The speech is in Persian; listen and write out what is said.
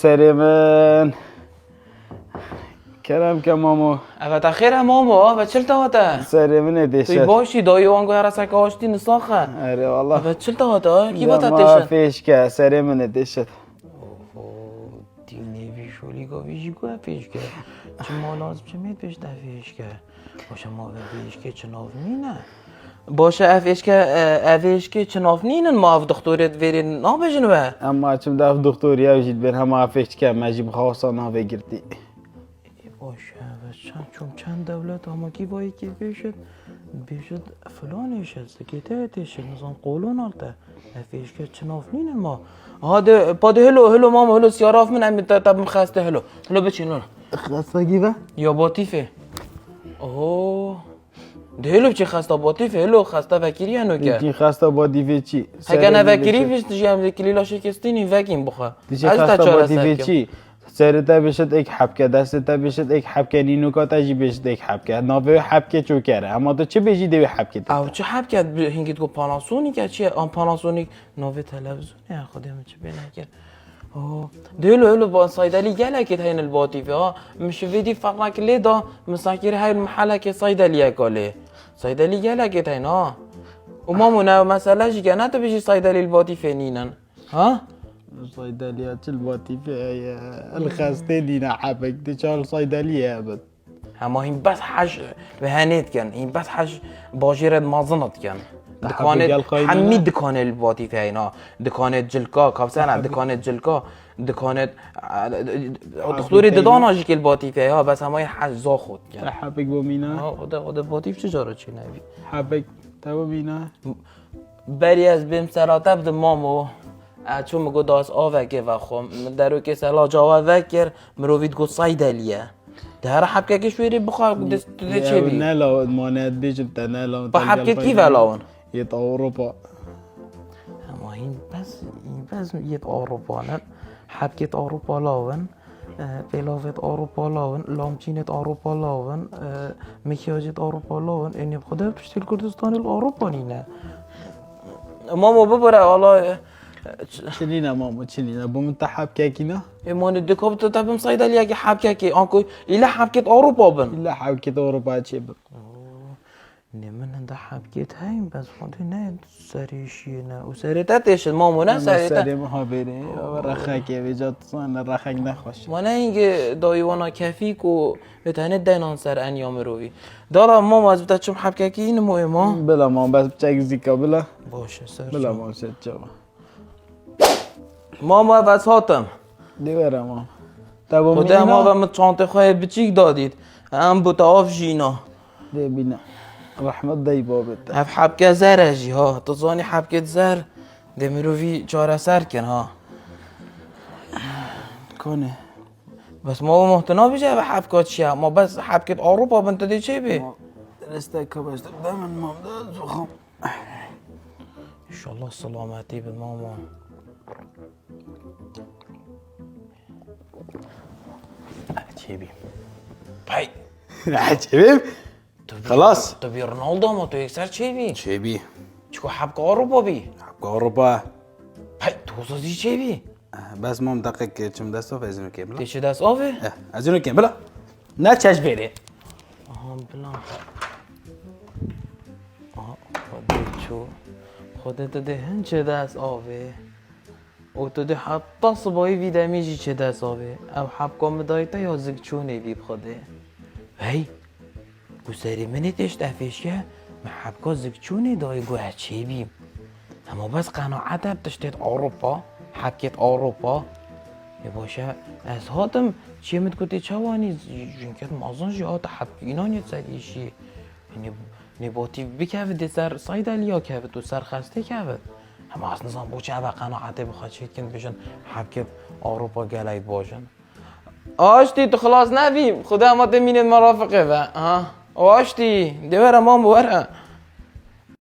سری من کرم که مامو اوه خیره ماما و چل تا سری من توی دیشه باشی دایی وانگو هر سک آشتی نساخه اره والله اوه چل تا کی با ما تاتشه فیش که سری من دیشه دینه بیشولی گا بیشی گو پیش که چه ما لازم چه مید پیش دفعش که باشه ما بیش که چناف نینه باشه افیش که چناف نینن ما اف دکتورت ویرین نابجن و اما چم داف دکتوری ها بجید بین همه فیش که مجیب خواستان ها بگیردی باشه چند دولت اما کی بایی که بیشد فلانش هست که تهتش نظام قولون آلته افیش که چناف نینن ما هاده پاده هلو ماما هلو سیاراف من امی تب مخسته هلو بچین هلو خسته گیوه؟ یا باطیفه اوه ده هلو چی خسته باطیفه هلو خسته وکیری هنو که دیگه خسته با دیوه چی؟ هکه نه وکیری پیش دیگه هم کلیلا شکستینی وکیم بخواه دیگه خسته با دیوه چی؟ سرتا بشد ایک حبکه دستتا بشد ایک حبکه نینوکا تاجی بشد ایک حبکه ناوه حبکه چو کره اما تو چه بجی دیوه حبکه تا؟ او چه حبکه هنگید گو پاناسونیک چیه آن پاناسونیک ناوه تلویزیونه خودم چه بینکر اوه هلو با صيدلي جالك هين الباطيفة مش فيدي فرق لي دا مساكر هاي المحل كي صيدلي قالي صيدلي جالك هين وما منا مسألة جي كانت بيجي صيدلي الباطيفة نينا ها صيدليات الباطيفة الخاسته دينا حبك دي شال صيدلية ابد اما هين بس حش بهانيت كان هين بس حش باجيرد مازنت كان دكانت حمي دكان الباطيفة هنا دكانت جلكا كابسانا دكانت جلكا دكانت دكتوري ددانا جيك الباطيفة ها بس هماي حش زاخد يعني حبك بمينا خدا باطيف چجارة چي نبي حبك تو بمينا بری از بیم سراته بده مامو چون مگو داست آوکه و خم درو که سلا جاوا وکر مروید گو صیدلیه ده هر حبکه که شویری بخواه ده چه بی؟ نه لاون مانه دیجم تا نه لاون با حبکه کی ولاون؟ یه اروپا اما این بس یه اروپا نه حبکه اروپا لاون فلافت اروپا لاون لامچینت اروپا لاون مکیاجت اروپا لاون اینی بخدا پشتیل کردستان الاروپا نینه مامو ببره حالا چنینه مامو چنینه بمنتحب كاكينا ایمان دکاب تو تبم صیدلی که حبکه کی آنکو ایله حبکت اروپا بن الا حبكة اوروبا چه نه من انده حبکت هایم بس خونده نه سریشیه نه و سریتتش مامو نه سریتت سری محابره و رخاکه بجات صان رخاک نخوش ما نه اینگه دایوانا کفیک و بتانه دینان سر انیام روی دارم ماما از بتا چم حبکه کی این مهمه بلا مام بس بچك زيكا بلا باشه سر بلا مام ست جوا ماما بس هاتم دیواره مام تابو خدا ما مینا به من چانته خواه بچیک دادید هم بوتا آف جینا دی بینا رحمت دی بابت اف حبکه زر جی ها تزانی حبکه زر ده مروی چاره سر کن ها کنه بس ما محتنا بشه به حبکات چیه ما بس حبکت اروپا بنت دی چه بی درسته که باش دائما مام ده زخم انشالله سلامتی به ماما چه بی بای عجيب خلاص تو بی رونالدو ما تو یک سر چه بی چه بی چکو حبکه اروپا بی حبك اوروبا بای تو زازی چه بی بس مام دقيق كم دستو فازنو كم بلا دیشه دست آوه ازونو كم بلا نه چش بره آها بلا آها خودت چو خودت ده هنچه دست آوه او تو ده حتی صبایی ویدمیجی چه دست آوه او حبکا مدایتا یا زگ چونه بی بخوده هی گسری منی تشت افیش که محبکا زگ چونه دای گوه چه بیم اما بس قناعت هب تشتید اروپا حبکت اروپا باشه از هاتم چیه متکوتی چوانی جنکت مازن جهات حبکینان یه سریشی نباتی بکفت سر صیدلیا کفت و سر خسته کفت اما از نظام بوچه با قناعته بخواد شید کن بشن حبکت اروپا گلید باشن آشتی تو خلاص نبیم خدا ما تمینید مرافقه و آشتی دیوره ما بوره